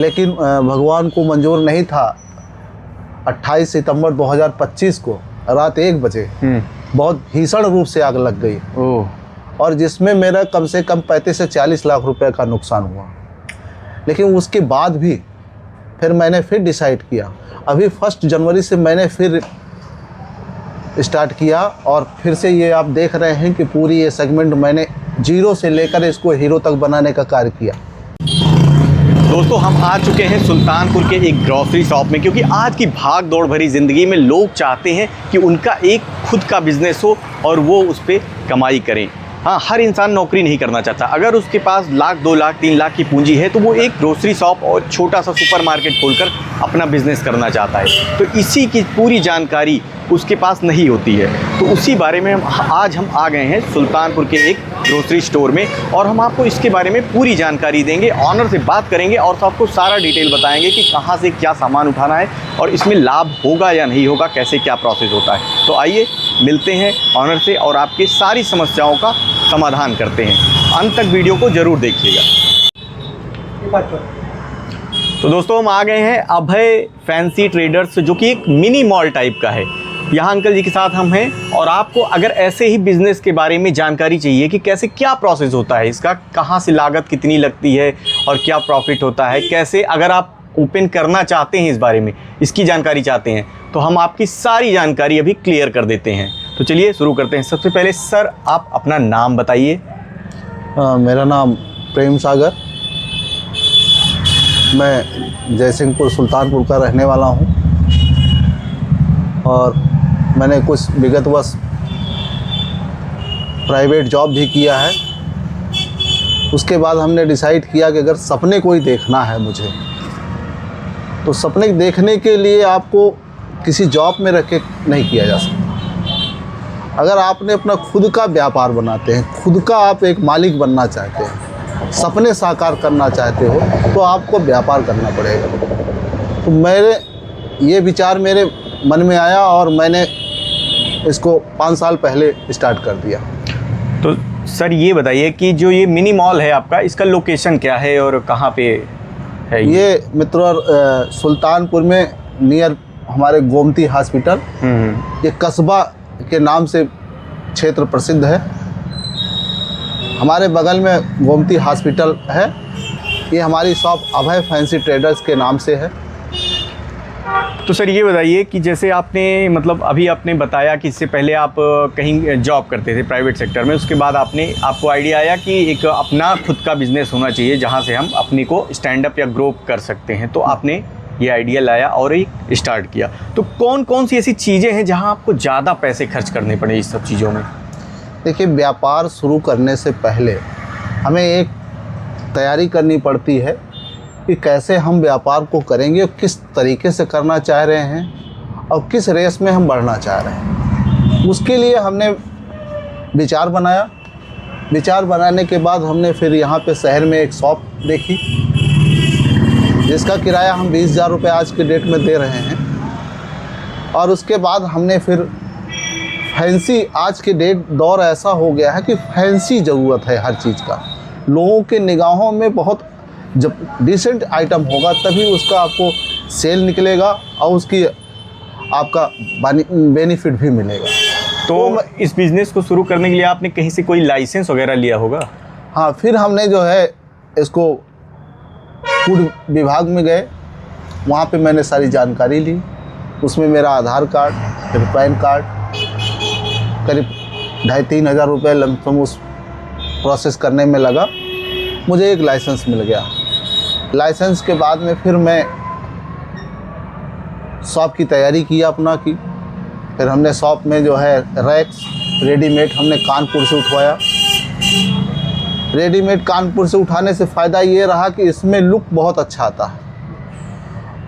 लेकिन भगवान को मंजूर नहीं था। 28 सितंबर 2025 को रात 1 बजे बहुत भीषण रूप से आग लग गई और जिसमें मेरा कम से कम 35 से 40 लाख रुपए का नुकसान हुआ। लेकिन उसके बाद भी फिर मैंने फिर डिसाइड किया, अभी 1 जनवरी से मैंने फिर स्टार्ट किया और फिर से ये आप देख रहे हैं कि पूरी ये सेगमेंट मैंने जीरो से लेकर इसको हीरो तक बनाने का कार्य किया। दोस्तों, हम आ चुके हैं सुल्तानपुर के एक ग्रॉसरी शॉप में, क्योंकि आज की भाग दौड़ भरी ज़िंदगी में लोग चाहते हैं कि उनका एक खुद का बिजनेस हो और वो उस पर कमाई करें। हाँ, हर इंसान नौकरी नहीं करना चाहता। अगर उसके पास लाख, 2 लाख, 3 लाख की पूंजी है तो वो एक ग्रोसरी शॉप और छोटा सा सुपरमार्केट खोलकर अपना बिजनेस करना चाहता है। तो इसी की पूरी जानकारी उसके पास नहीं होती है। तो उसी बारे में आज हम आ गए हैं सुल्तानपुर के एक ग्रोसरी स्टोर में और हम आपको इसके बारे में पूरी जानकारी देंगे, ऑनर से बात करेंगे और आपको सारा डिटेल बताएंगे कि कहाँ से क्या सामान उठाना है और इसमें लाभ होगा या नहीं होगा, कैसे क्या प्रोसेस होता है। तो आइए मिलते हैं ऑनर से और आपकी सारी समस्याओं का समाधान करते हैं। अंत तक वीडियो को ज़रूर देखिएगा। तो दोस्तों, हम आ गए हैं अभय फैंसी ट्रेडर्स, जो कि एक मिनी मॉल टाइप का है। यहाँ अंकल जी के साथ हम हैं और आपको अगर ऐसे ही बिज़नेस के बारे में जानकारी चाहिए कि कैसे क्या प्रोसेस होता है इसका, कहाँ से लागत कितनी लगती है और क्या प्रॉफिट होता है, कैसे अगर आप ओपन करना चाहते हैं इस बारे में, इसकी जानकारी चाहते हैं, तो हम आपकी सारी जानकारी अभी क्लियर कर देते हैं। तो चलिए शुरू करते हैं। सबसे पहले सर, आप अपना नाम बताइए। मेरा नाम प्रेम सागर, मैं जयसिंहपुर सुल्तानपुर का रहने वाला हूँ और मैंने कुछ विगतवश प्राइवेट जॉब भी किया है। उसके बाद हमने डिसाइड किया कि अगर सपने कोई देखना है मुझे, तो सपने देखने के लिए आपको किसी जॉब में रख के नहीं किया जा सकता। अगर आपने अपना खुद का व्यापार बनाते हैं, खुद का आप एक मालिक बनना चाहते हैं, सपने साकार करना चाहते हो, तो आपको व्यापार करना पड़ेगा। तो मेरे ये विचार मेरे मन में आया और मैंने इसको 5 साल पहले स्टार्ट कर दिया। तो सर ये बताइए कि जो ये मिनी मॉल है आपका, इसका लोकेशन क्या है और कहाँ पे है? ये मित्रों सुल्तानपुर में नियर हमारे गोमती हॉस्पिटल, ये कस्बा के नाम से क्षेत्र प्रसिद्ध है। हमारे बगल में गोमती हॉस्पिटल है। ये हमारी शॉप अभय फैंसी ट्रेडर्स के नाम से है। तो सर ये बताइए कि जैसे आपने मतलब अभी आपने बताया कि इससे पहले आप कहीं जॉब करते थे प्राइवेट सेक्टर में, उसके बाद आपको आइडिया आया कि एक अपना खुद का बिज़नेस होना चाहिए जहां से हम अपने को स्टैंड अप या ग्रो कर सकते हैं। तो आपने ये आइडिया लाया और एक स्टार्ट किया। तो कौन कौन सी ऐसी चीज़ें हैं जहां आपको ज़्यादा पैसे खर्च करने पड़े इस सब चीज़ों में? देखिए, व्यापार शुरू करने से पहले हमें एक तैयारी करनी पड़ती है कि कैसे हम व्यापार को करेंगे और किस तरीके से करना चाह रहे हैं और किस रेस में हम बढ़ना चाह रहे हैं। उसके लिए हमने विचार बनाया। विचार बनाने के बाद हमने फिर यहाँ पे शहर में एक शॉप देखी, जिसका किराया हम 20,000 रुपये आज के डेट में दे रहे हैं। और उसके बाद हमने फिर फैंसी, आज के दौर ऐसा हो गया है कि फैंसी ज़रूरत है हर चीज़ का। लोगों के निगाहों में बहुत जब डिसेंट आइटम होगा तभी उसका आपको सेल निकलेगा और उसकी आपका बेनिफिट भी मिलेगा। तो इस बिज़नेस को शुरू करने के लिए आपने कहीं से कोई लाइसेंस वगैरह लिया होगा? हाँ, फिर हमने जो है इसको फूड विभाग में गए, वहाँ पे मैंने सारी जानकारी ली। उसमें मेरा आधार कार्ड, फिर पैन कार्ड, करीब 2,500-3 हज़ार रुपये लमसम उस प्रोसेस करने में लगा। मुझे एक लाइसेंस मिल गया। लाइसेंस के बाद में फिर मैं शॉप की तैयारी की अपना की। फिर हमने शॉप में जो है रैक्स रेडीमेड हमने कानपुर से उठवाया। रेडीमेड कानपुर से उठाने से फ़ायदा ये रहा कि इसमें लुक बहुत अच्छा आता है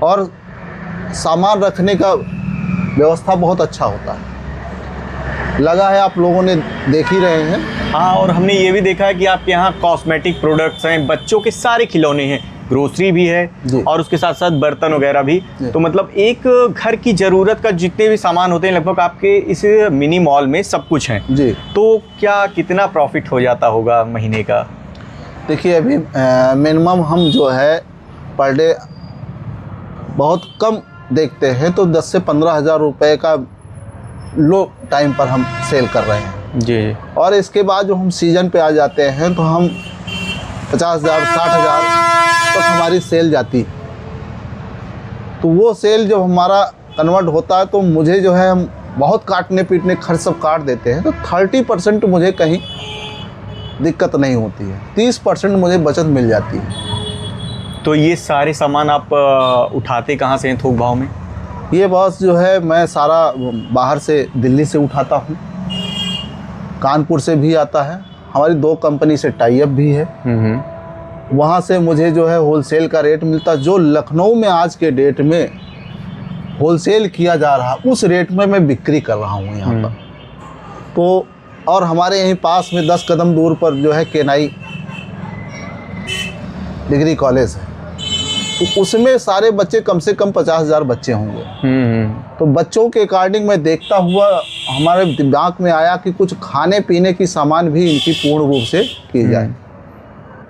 और सामान रखने का व्यवस्था बहुत अच्छा होता है। लगा है, आप लोगों ने देख ही रहे हैं। हाँ, और हमने ये भी देखा है कि आपके यहाँ कॉस्मेटिक प्रोडक्ट्स हैं, बच्चों के सारे खिलौने हैं, ग्रोसरी भी है और उसके साथ साथ बर्तन वगैरह भी। तो मतलब एक घर की ज़रूरत का जितने भी सामान होते हैं लगभग आपके इस मिनी मॉल में सब कुछ है जी। तो क्या कितना प्रॉफिट हो जाता होगा महीने का? देखिए, अभी मिनिमम हम जो है पर डे बहुत कम देखते हैं, तो 10 से 15 हज़ार रुपये का लो टाइम पर हम सेल कर रहे हैं जी। और इसके बाद जो हम सीज़न पे आ जाते हैं तो हम 50,000 60,000 तक हमारी सेल जाती। तो वो सेल जब हमारा कन्वर्ट होता है तो मुझे जो है हम बहुत काटने पीटने खर्च सब काट देते हैं, तो 30% मुझे कहीं दिक्कत नहीं होती है, 30% मुझे बचत मिल जाती है। तो ये सारे सामान आप उठाते कहाँ से हैं थोक भाव में? ये बॉस जो है मैं सारा बाहर से दिल्ली से उठाता हूँ, कानपुर से भी आता है, हमारी 2 कंपनी से टाई अप भी है। वहाँ से मुझे जो है होलसेल का रेट मिलता, जो लखनऊ में आज के डेट में होलसेल किया जा रहा उस रेट में मैं बिक्री कर रहा हूँ यहाँ पर। तो और हमारे यहीं पास में 10 कदम दूर पर जो है केनाई डिग्री कॉलेज है, तो उसमें सारे बच्चे कम से कम 50,000 बच्चे होंगे। तो बच्चों के अकॉर्डिंग मैं देखता हुआ हमारे दिमाग में आया कि कुछ खाने पीने की सामान भी इनकी पूर्ण रूप से की जाए।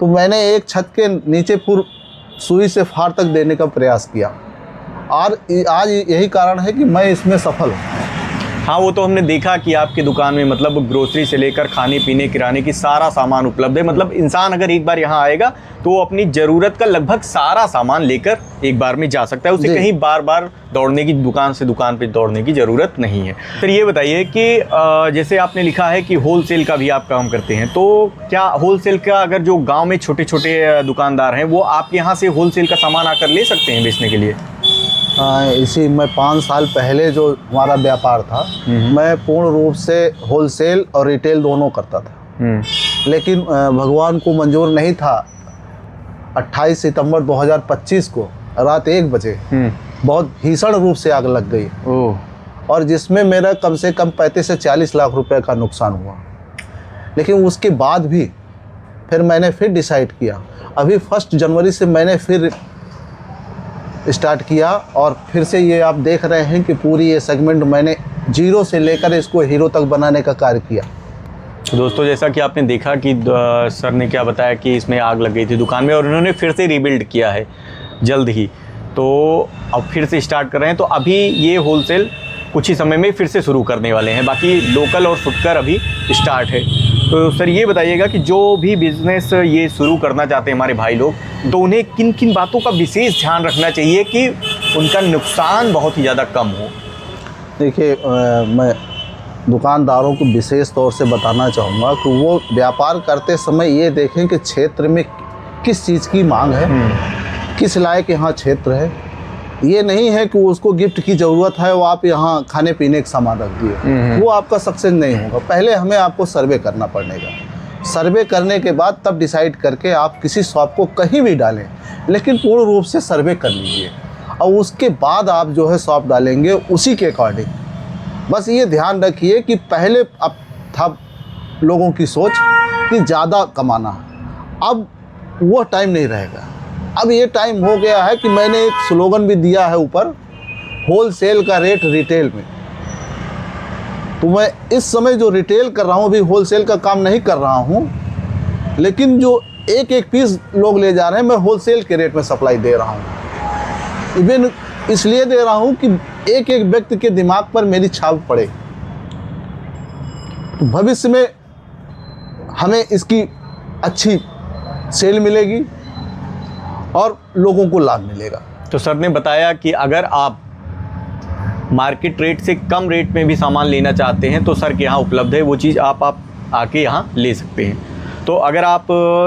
तो मैंने एक छत के नीचे सुई से फाड़ तक देने का प्रयास किया और आज यही कारण है कि मैं इसमें सफल हूँ। हाँ, वो तो हमने देखा कि आपकी दुकान में मतलब ग्रोसरी से लेकर खाने पीने किराने की सारा सामान उपलब्ध है। मतलब इंसान अगर एक बार यहाँ आएगा तो वो अपनी ज़रूरत का लगभग सारा सामान लेकर एक बार में जा सकता है, उसे कहीं बार बार दौड़ने की, दुकान से दुकान पे दौड़ने की ज़रूरत नहीं है। फिर ये बताइए कि जैसे आपने लिखा है कि होलसेल का भी आप काम करते हैं, तो क्या होलसेल का अगर जो गाँव में छोटे छोटे दुकानदार हैं वो आपके यहाँ से होलसेल का सामान आकर ले सकते हैं बेचने के लिए? इसी मैं 5 साल पहले जो हमारा व्यापार था, मैं पूर्ण रूप से होलसेल और रिटेल दोनों करता था, लेकिन भगवान को मंजूर नहीं था। 28 सितंबर 2025 को रात 1 बजे बहुत भीषण रूप से आग लग गई और जिसमें मेरा कम से कम 35 से 40 लाख रुपए का नुकसान हुआ। लेकिन उसके बाद भी फिर मैंने फिर डिसाइड किया, अभी 1 जनवरी से मैंने फिर स्टार्ट किया और फिर से ये आप देख रहे हैं कि पूरी ये सेगमेंट मैंने जीरो से लेकर इसको हीरो तक बनाने का कार्य किया। तो दोस्तों, जैसा कि आपने देखा कि सर ने क्या बताया कि इसमें आग लग गई थी दुकान में और उन्होंने फिर से रीबिल्ड किया है जल्द ही, तो अब फिर से स्टार्ट कर रहे हैं। तो अभी ये होलसेल कुछ ही समय में फिर से शुरू करने वाले हैं, बाकी लोकल और फुटकर अभी स्टार्ट है। तो सर ये बताइएगा कि जो भी बिज़नेस ये शुरू करना चाहते हैं हमारे भाई लोग, तो उन्हें किन किन बातों का विशेष ध्यान रखना चाहिए कि उनका नुकसान बहुत ही ज़्यादा कम हो? देखिए, मैं दुकानदारों को विशेष तौर से बताना चाहूँगा कि वो व्यापार करते समय ये देखें कि क्षेत्र में किस चीज़ की मांग है, किस लायक यहाँ क्षेत्र है। ये नहीं है कि उसको गिफ्ट की ज़रूरत है वो आप यहाँ खाने पीने का सामान रख दिए, वो आपका सक्सेस नहीं होगा। पहले हमें आपको सर्वे करना पड़ेगा, सर्वे करने के बाद तब डिसाइड करके आप किसी शॉप को कहीं भी डालें, लेकिन पूर्ण रूप से सर्वे कर लीजिए और उसके बाद आप जो है शॉप डालेंगे उसी के अकॉर्डिंग। बस ये ध्यान रखिए कि पहले अब था लोगों की सोच कि ज़्यादा कमाना, अब वो टाइम नहीं रहेगा। अब ये टाइम हो गया है कि मैंने एक स्लोगन भी दिया है ऊपर, होलसेल का रेट रिटेल में। तो मैं इस समय जो रिटेल कर रहा हूँ अभी होलसेल का काम नहीं कर रहा हूँ, लेकिन जो एक एक पीस लोग ले जा रहे हैं मैं होलसेल के रेट में सप्लाई दे रहा हूँ। इवन इसलिए दे रहा हूँ कि एक एक व्यक्ति के दिमाग पर मेरी छाप पड़े, तो भविष्य में हमें इसकी अच्छी सेल मिलेगी और लोगों को लाभ मिलेगा। तो सर ने बताया कि अगर आप मार्केट रेट से कम रेट में भी सामान लेना चाहते हैं तो सर के यहाँ उपलब्ध है, वो चीज़ आप आके यहाँ ले सकते हैं। तो अगर आप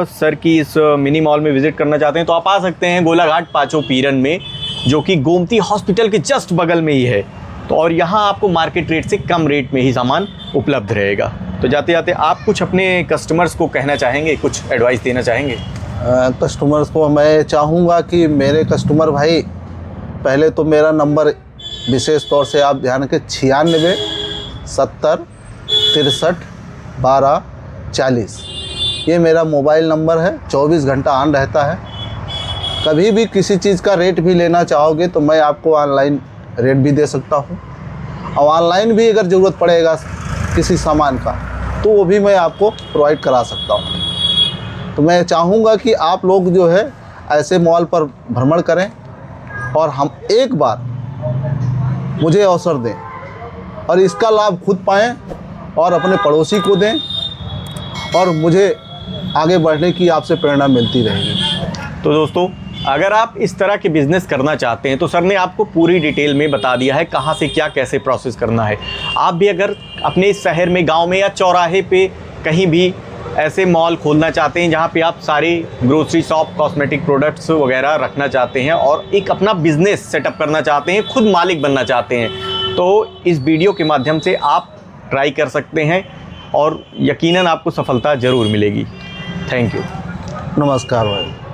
सर की इस मिनी मॉल में विज़िट करना चाहते हैं तो आप आ सकते हैं गोलाघाट पाचो पीरन में, जो कि गोमती हॉस्पिटल के जस्ट बगल में ही है। तो और यहाँ आपको मार्केट रेट से कम रेट में ही सामान उपलब्ध रहेगा। तो जाते जाते आप कुछ अपने कस्टमर्स को कहना चाहेंगे, कुछ एडवाइस देना चाहेंगे? कस्टमर्स को मैं चाहूँगा कि मेरे कस्टमर भाई, पहले तो मेरा नंबर विशेष तौर से आप ध्यान रखें, 96 70 63 12 40। ये मेरा मोबाइल नंबर है, 24 घंटा ऑन रहता है। कभी भी किसी चीज़ का रेट भी लेना चाहोगे तो मैं आपको ऑनलाइन रेट भी दे सकता हूँ, और ऑनलाइन भी अगर ज़रूरत पड़ेगा किसी सामान का तो वो भी मैं आपको प्रोवाइड करा सकता हूँ। तो मैं चाहूँगा कि आप लोग जो है ऐसे मॉल पर भ्रमण करें और हम एक बार मुझे अवसर दें और इसका लाभ खुद पाएं और अपने पड़ोसी को दें, और मुझे आगे बढ़ने की आपसे प्रेरणा मिलती रहेगी। तो दोस्तों, अगर आप इस तरह के बिज़नेस करना चाहते हैं तो सर ने आपको पूरी डिटेल में बता दिया है कहाँ से क्या कैसे प्रोसेस करना है। आप भी अगर अपने शहर में, गांव में या चौराहे पे कहीं भी ऐसे मॉल खोलना चाहते हैं जहाँ पे आप सारे ग्रोसरी शॉप, कॉस्मेटिक प्रोडक्ट्स वगैरह रखना चाहते हैं और एक अपना बिज़नेस सेटअप करना चाहते हैं, खुद मालिक बनना चाहते हैं, तो इस वीडियो के माध्यम से आप ट्राई कर सकते हैं और यकीनन आपको सफलता ज़रूर मिलेगी। Thank you. नमस्कार भाई।